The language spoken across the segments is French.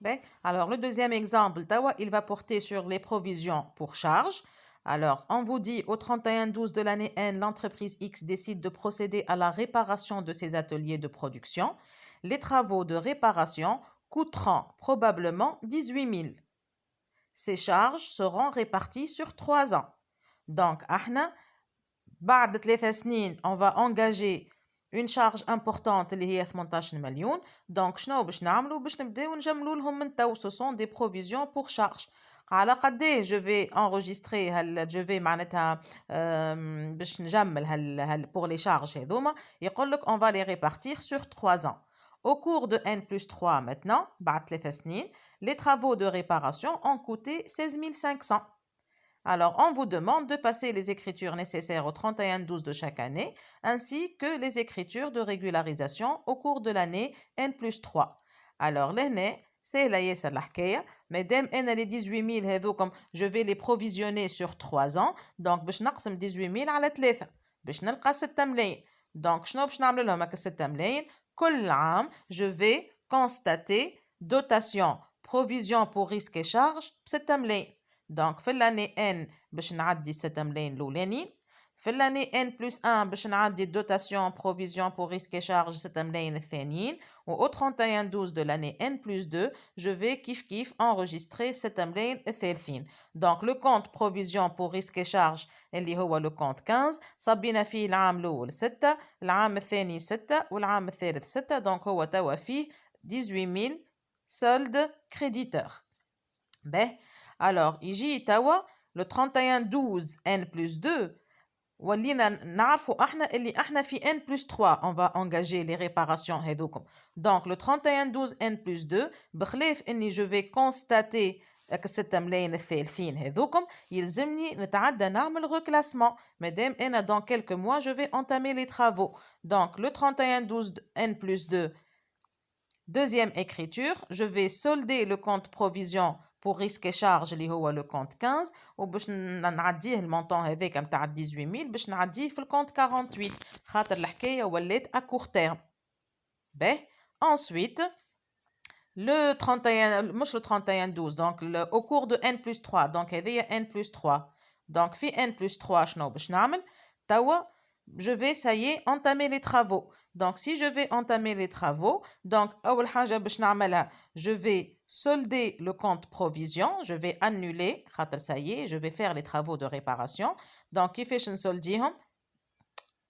Ben, alors, le deuxième exemple, tawa, il va porter sur les provisions pour charge. Alors, on vous dit au 31/12 de l'année N, l'entreprise X décide de procéder à la réparation de ses ateliers de production. Les travaux de réparation coûteront probablement 18 000. Ces charges seront réparties sur 3 ans. Donc, ahna, بعد 3 سنين, on va engager une charge importante اللي هي 18 مليون. Donc, شنو باش نعملوا؟ باش نبداو نجملوا لهم من تو. Ce sont des provisions pour charge. على قديه je vais enregistrer je vais معناتها باش نجمل pour les charges هذوما. يقول لك on va les répartir sur 3 ans. Au cours de N+3 maintenant, بعد 3 سنين, les travaux de réparation ont coûté 16 500. Alors, on vous demande de passer les écritures nécessaires au 31/12 de chaque année, ainsi que les écritures de régularisation au cours de l'année N+3. Alors, l'année, c'est la yesa l'hkaïa, mais dès les 18 000 هذوكم, je vais les provisionner sur 3 ans. Donc, باش نقسم 18 000 على 3 باش نلقى 6 ملايين. Donc, شنو باش نعمل لهم هكا 6 ملايين؟ كل عام, je vais constater dotation, provision pour risque et charge ب 6 ملايين. Donc, في l'année N, باش نعدي 6 ملايين الأولانيين. في l'année N+1, باش نعدي dotation, provision pour risque et charge 6 ملايين الثانيين. Au 31/12 de l'année N+2, je vais كيف enregistrer 6 ملايين الثالثين. Donc, le compte provision pour risque et charge اللي هو le compte 15, صبينا فيه العام الأول 6, العام الثاني 6, والعام الثالث 6. Donc, هو توا فيه 18 000 soldes créditeurs. Ben, alors, يجي توا le 31/12 N+2, ولينا نعرفوا احنا اللي احنا في N+3 on va engager les réparations هذوكم. Donc, le 31/12 N+2, بخلاف اني je vais constater 6 ملايين الثالثين هذوكم, يلزمني نتعدى نعمل reclassement. مادام انا dans quelques mois je vais entamer les travaux. Donc, le 31/12 N+2, deuxième écriture, je vais solder le compte provision pour risque et charge اللي هو le compte 15, وباش نعديه المونطون هذاك نتاع 18 000 باش نعديه في الكونت 48 خاطر الحكايه ولات à court terme. باهي, ensuite le 31, مش le 31/12, donc au cours de N+3, donc هذيا N+3. donc في N+3 شنو باش نعمل توا؟ je vais, ça y est, entamer les travaux. Donc, si je vais entamer les travaux, donc, أول حاجة باش نعملها, je vais solder le compte provision, je vais annuler, خاطر ça y est, je vais faire les travaux de réparation. Donc, كيفاش نسولديهم؟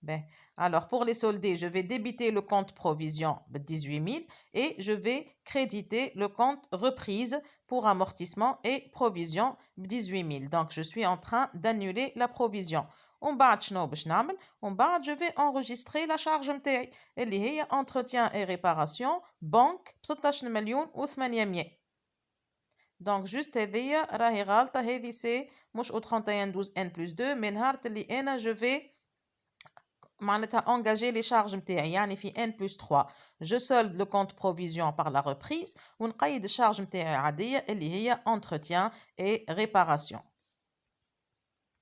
Ben, alors, pour les solder, je vais débiter le compte provision de 18 000 et je vais créditer le compte reprise pour amortissement et provision de 18 000. Donc, je suis en train d'annuler la provision. ومن بعد شنو باش نعمل؟ ومن بعد je vais enregistrer la charge متاعي اللي هي entretien et réparation banque ب 16 مليون و800. Donc juste هذيا راهي غالطة, هذه سي مش au 31/12 N+2, mais نهار اللي أنا je vais معناتها engager les charges متاعي, يعني في N+3 je solde le compte provision par la reprise ونقيد الشارج متاعي عادية اللي هي entretien et réparation.